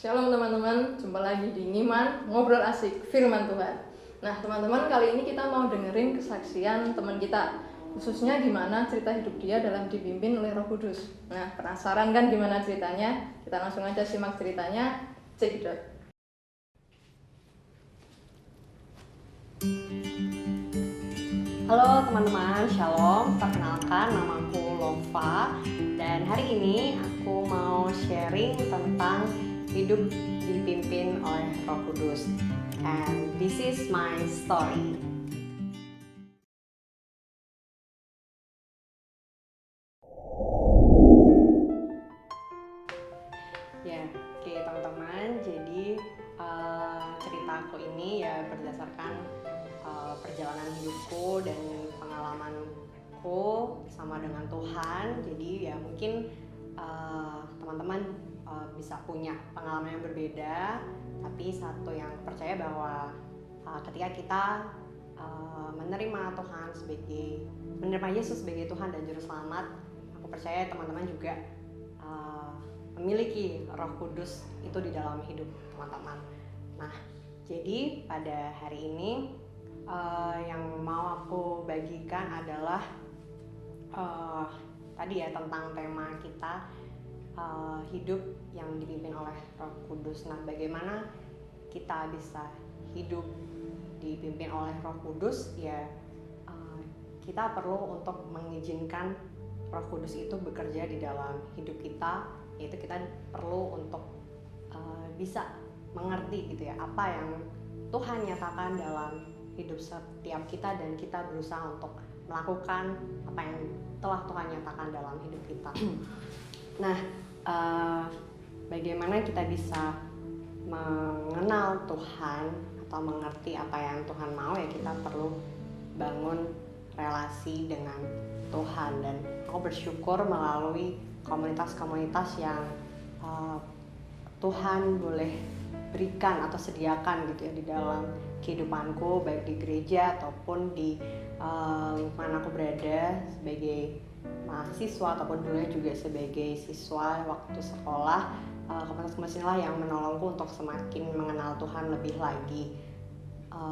Shalom teman-teman, jumpa lagi di Ngiman Ngobrol Asik Firman Tuhan. Nah teman-teman, kali ini kita mau dengerin kesaksian teman kita, khususnya gimana cerita hidup dia dalam dipimpin oleh Roh Kudus. Nah penasaran kan gimana ceritanya? Kita langsung aja simak ceritanya. Check it out. Halo teman-teman, shalom. Perkenalkan, namaku Lova. Dan hari ini aku mau sharing tentang hidup dipimpin oleh Roh Kudus. And this is my story. Ya, oke teman-teman. Jadi ceritaku ini ya berdasarkan perjalanan hidupku dan pengalamanku sama dengan Tuhan. Jadi ya mungkin teman-teman bisa punya pengalaman yang berbeda, tapi satu yang percaya bahwa ketika kita menerima Tuhan menerima Yesus sebagai Tuhan dan Juru Selamat, aku percaya teman-teman juga memiliki Roh Kudus itu di dalam hidup teman-teman. Nah, jadi pada hari ini yang mau aku bagikan adalah tadi ya tentang tema kita, hidup yang dipimpin oleh Roh Kudus. Nah, bagaimana kita bisa hidup dipimpin oleh Roh Kudus? Ya, kita perlu untuk mengizinkan Roh Kudus itu bekerja di dalam hidup kita, yaitu kita perlu untuk bisa mengerti gitu ya apa yang Tuhan nyatakan dalam hidup setiap kita, dan kita berusaha untuk melakukan apa yang telah Tuhan nyatakan dalam hidup kita. Nah, bagaimana kita bisa mengenal Tuhan atau mengerti apa yang Tuhan mau? Ya, kita perlu bangun relasi dengan Tuhan, dan aku bersyukur melalui komunitas-komunitas yang Tuhan boleh berikan atau sediakan gitu ya di dalam kehidupanku, baik di gereja ataupun di mana aku berada sebagai mahasiswa ataupun dulunya juga sebagai siswa waktu sekolah. Komunitas-komunitas inilah yang menolongku untuk semakin mengenal Tuhan lebih lagi,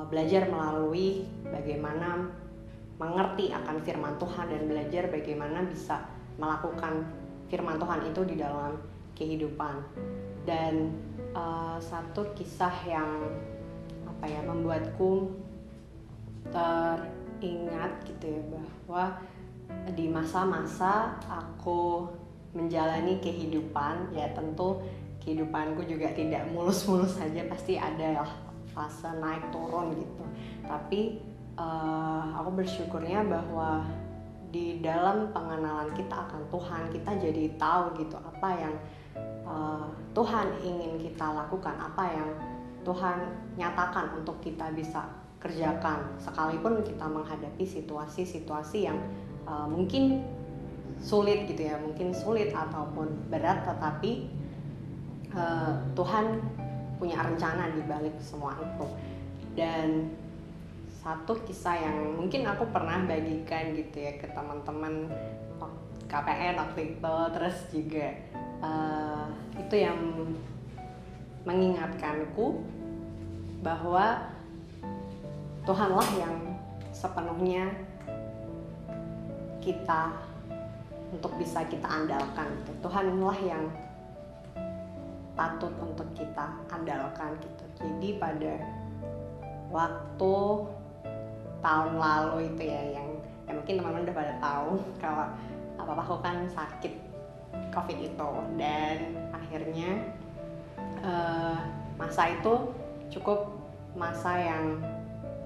belajar melalui bagaimana mengerti akan firman Tuhan dan belajar bagaimana bisa melakukan firman Tuhan itu di dalam kehidupan. Dan satu kisah yang membuatku teringat gitu ya, bahwa di masa-masa aku menjalani kehidupan, ya tentu kehidupanku juga tidak mulus-mulus saja, pasti ada fase naik turun gitu. Tapi aku bersyukurnya bahwa di dalam pengenalan kita akan Tuhan, kita jadi tahu gitu apa yang Tuhan ingin kita lakukan, apa yang Tuhan nyatakan untuk kita bisa kerjakan, sekalipun kita menghadapi situasi-situasi yang mungkin sulit gitu ya, mungkin sulit ataupun berat, tetapi Tuhan punya rencana di balik semua itu. Dan satu kisah yang mungkin aku pernah bagikan gitu ya ke teman-teman KPN waktu itu, terus juga itu yang mengingatkanku bahwa Tuhanlah yang sepenuhnya kita untuk bisa kita andalkan gitu. Tuhanlah yang patut untuk kita andalkan gitu. Jadi pada waktu tahun lalu itu ya, yang mungkin teman-teman udah pada tahu kalau papaku kan sakit COVID itu, dan akhirnya masa itu cukup masa yang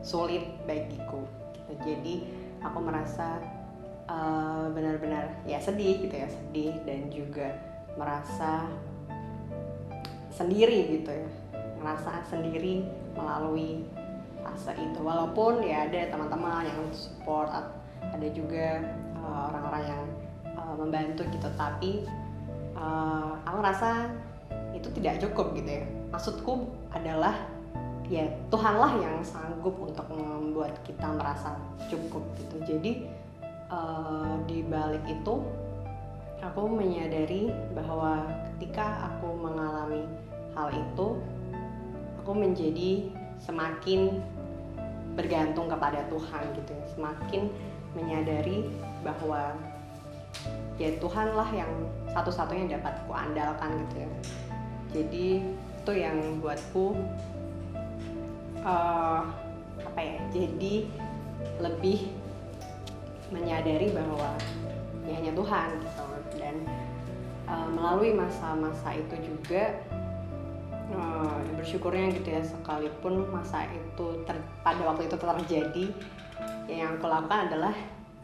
sulit bagiku gitu. Jadi aku merasa benar-benar ya sedih gitu ya, sedih dan juga merasa sendiri gitu ya, merasa sendiri melalui fase itu. Walaupun ya ada teman-teman yang support, ada juga orang-orang yang membantu gitu, tapi aku rasa itu tidak cukup gitu ya. Maksudku adalah ya Tuhanlah yang sanggup untuk membuat kita merasa cukup gitu. Jadi di balik itu aku menyadari bahwa ketika aku mengalami hal itu, aku menjadi semakin bergantung kepada Tuhan gitu ya, semakin menyadari bahwa ya Tuhanlah yang satu-satunya dapat ku andalkan gitu ya. Jadi itu yang buatku jadi lebih menyadari bahwa ya hanya Tuhan gitu. Dan melalui masa-masa itu juga bersyukurnya gitu ya, sekalipun masa itu pada waktu itu terjadi, yang aku lakukan adalah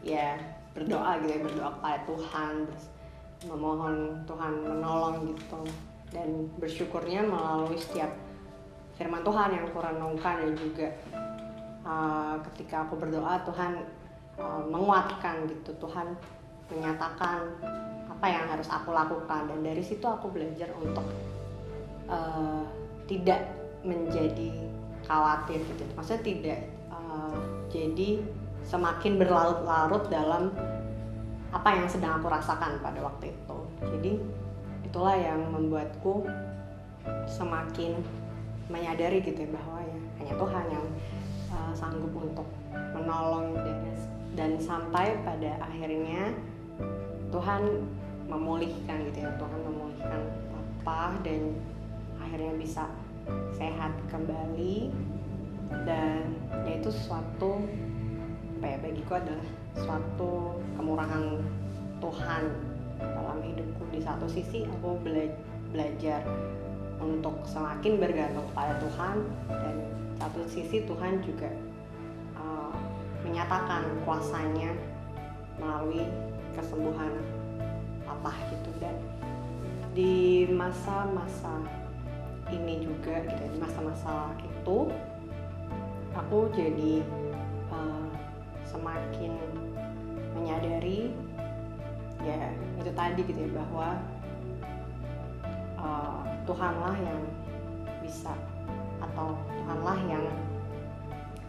ya berdoa gitu ya, berdoa kepada Tuhan, terus memohon Tuhan menolong gitu. Dan bersyukurnya melalui setiap firman Tuhan yang aku renungkan, dan juga ketika aku berdoa Tuhan menguatkan gitu, Tuhan menyatakan apa yang harus aku lakukan. Dan dari situ aku belajar untuk tidak menjadi khawatir gitu, maksudnya tidak jadi semakin berlarut-larut dalam apa yang sedang aku rasakan pada waktu itu. Jadi itulah yang membuatku semakin menyadari gitu ya, bahwa ya hanya Tuhan yang sanggup untuk menolong, dan sampai pada akhirnya Tuhan memulihkan gitu ya, Tuhan memulihkan papa dan akhirnya bisa sehat kembali. Dan yaitu suatu bagiku adalah suatu kemurahan Tuhan dalam hidupku. Di satu sisi aku belajar untuk semakin bergantung kepada Tuhan, dan satu sisi Tuhan juga menyatakan kuasanya melalui kesembuhan papa gitu. Dan di masa-masa ini juga gitu, di masa-masa itu aku jadi semakin menyadari ya itu tadi gitu ya, bahwa Tuhanlah yang bisa, atau Tuhanlah yang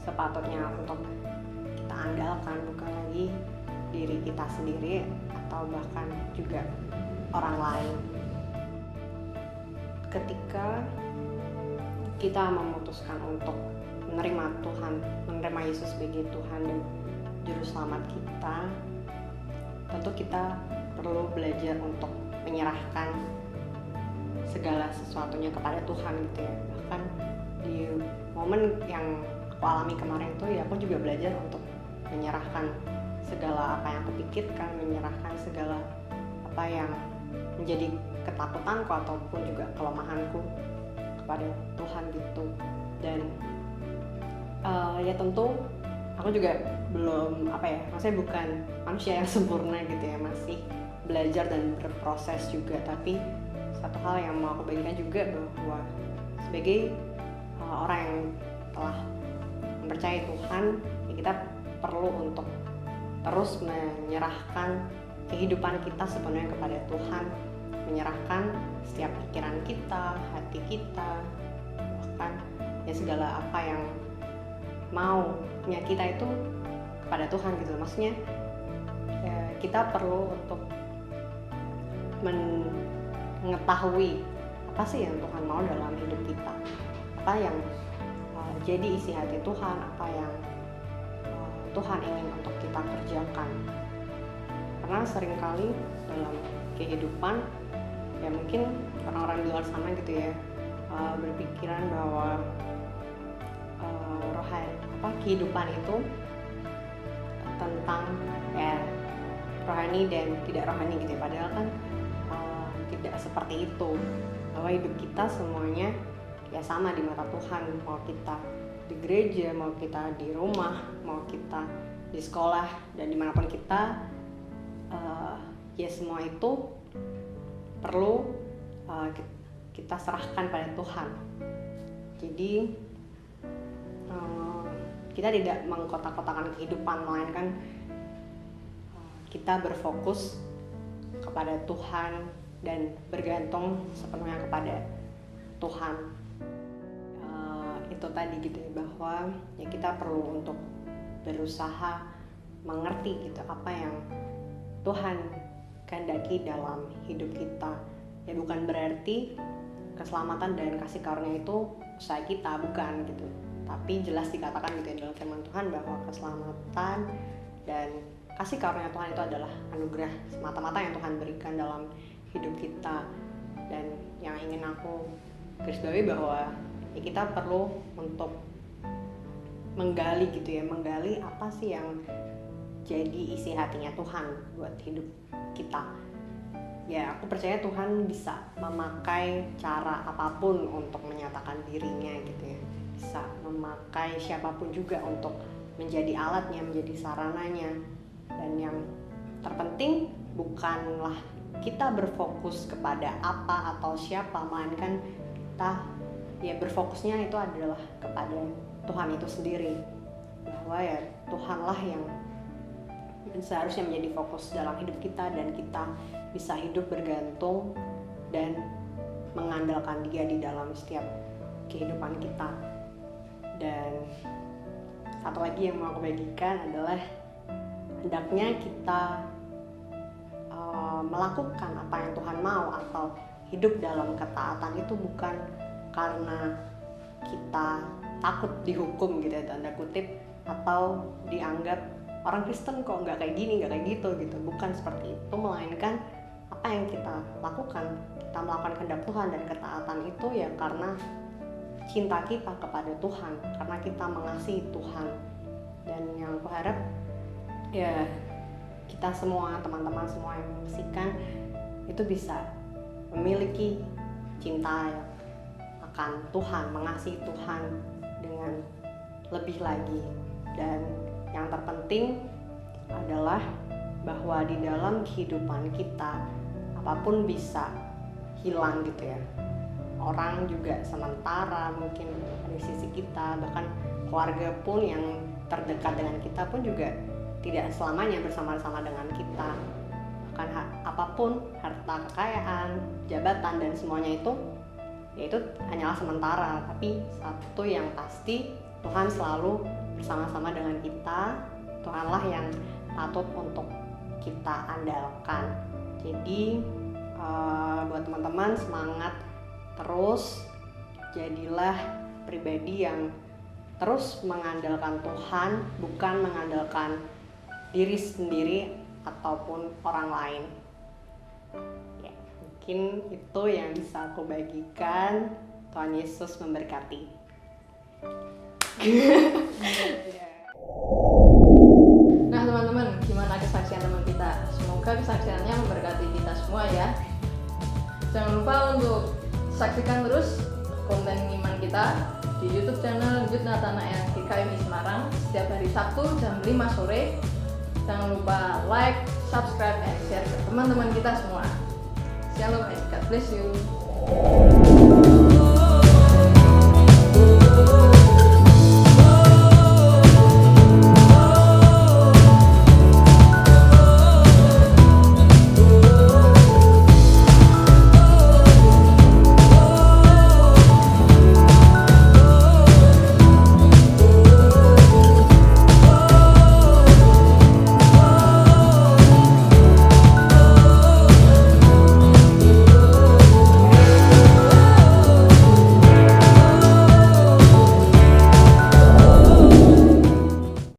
sepatutnya untuk kita andalkan, bukan lagi diri kita sendiri atau bahkan juga orang lain. Ketika kita memutuskan untuk menerima Tuhan, menerima Yesus sebagai Tuhan dan Juru Selamat kita, tentu kita perlu belajar untuk menyerahkan segala sesuatunya kepada Tuhan gitu ya. Bahkan di momen yang aku alami kemarin itu ya, aku juga belajar untuk menyerahkan segala apa yang aku pikirkan, menyerahkan segala apa yang menjadi ketakutanku ataupun juga kelemahanku kepada Tuhan gitu. Dan ya tentu aku juga belum maksudnya bukan manusia yang sempurna gitu ya, masih belajar dan berproses juga. Tapi satu hal yang mau aku bagikan juga, bahwa sebagai orang yang telah mempercayai Tuhan, ya kita perlu untuk terus menyerahkan kehidupan kita sepenuhnya kepada Tuhan, menyerahkan setiap pikiran kita, hati kita, bahkan ya segala apa yang maunya kita itu kepada Tuhan gitu. Maksudnya ya, kita perlu untuk mengetahui apa sih yang Tuhan mau dalam hidup kita, apa yang jadi isi hati Tuhan, apa yang Tuhan ingin untuk kita kerjakan. Karena seringkali dalam kehidupan ya mungkin orang-orang di luar sana gitu ya berpikiran bahwa kehidupan itu tentang ya rohani dan tidak rohani gitu ya. Padahal kan tidak seperti itu, bahwa hidup kita semuanya ya sama di mata Tuhan. Mau kita di gereja, mau kita di rumah, mau kita di sekolah, dan dimanapun kita ya semua itu perlu kita serahkan pada Tuhan. Jadi kita tidak mengkotak-kotakan kehidupan, melainkan kita berfokus kepada Tuhan dan bergantung sepenuhnya kepada Tuhan. Itu tadi gitu ya, bahwa ya kita perlu untuk berusaha mengerti gitu apa yang Tuhan kehendaki dalam hidup kita. Ya bukan berarti keselamatan dan kasih karunia itu usaha kita, bukan gitu. Tapi jelas dikatakan gitu ya dalam firman Tuhan bahwa keselamatan dan kasih karunia Tuhan itu adalah anugerah semata-mata yang Tuhan berikan dalam hidup kita. Dan yang ingin aku garis bawahi bahwa ya kita perlu untuk menggali gitu ya, menggali apa sih yang jadi isi hatinya Tuhan buat hidup kita. Ya aku percaya Tuhan bisa memakai cara apapun untuk menyatakan dirinya gitu ya, bisa memakai siapapun juga untuk menjadi alatnya, menjadi sarananya. Dan yang terpenting bukanlah kita berfokus kepada apa atau siapa, melainkan kita ya berfokusnya itu adalah kepada Tuhan itu sendiri, bahwa ya Tuhanlah yang seharusnya menjadi fokus dalam hidup kita, dan kita bisa hidup bergantung dan mengandalkan Dia di dalam setiap kehidupan kita. Dan satu lagi yang mau aku bagikan adalah hendaknya kita melakukan apa yang Tuhan mau atau hidup dalam ketaatan itu bukan karena kita takut dihukum gitu ya, tanda kutip, atau dianggap orang Kristen kok nggak kayak gini, nggak kayak gitu. Bukan seperti itu, melainkan apa yang kita lakukan, kita melakukan kehendak Tuhan dan ketaatan itu ya karena cinta kita kepada Tuhan, karena kita mengasihi Tuhan. Dan yang aku harap ya kita semua, teman-teman semua yang menyaksikan itu bisa memiliki cinta akan Tuhan, mengasihi Tuhan dengan lebih lagi. Dan yang terpenting adalah bahwa di dalam kehidupan kita apapun bisa hilang gitu ya. Orang juga sementara mungkin di sisi kita, bahkan keluarga pun yang terdekat dengan kita pun juga tidak selamanya bersama-sama dengan kita. Bahkan apapun, harta kekayaan, jabatan dan semuanya itu ya itu hanyalah sementara. Tapi satu yang pasti, Tuhan selalu bersama-sama dengan kita. Tuhanlah yang patut untuk kita andalkan. Jadi buat teman-teman, semangat terus, jadilah pribadi yang terus mengandalkan Tuhan, bukan mengandalkan diri sendiri ataupun orang lain. Ya, mungkin itu yang bisa aku bagikan. Tuhan Yesus memberkati. Nah teman-teman, gimana kesaksian teman kita? Semoga kesaksiannya memberkati kita semua ya. Jangan lupa untuk saksikan terus konten iman kita di YouTube channel Yud Nathanael GKMI Semarang setiap hari Sabtu jam 5 sore. Jangan lupa like, subscribe, and share ke teman-teman kita semua. Shalom and God bless you.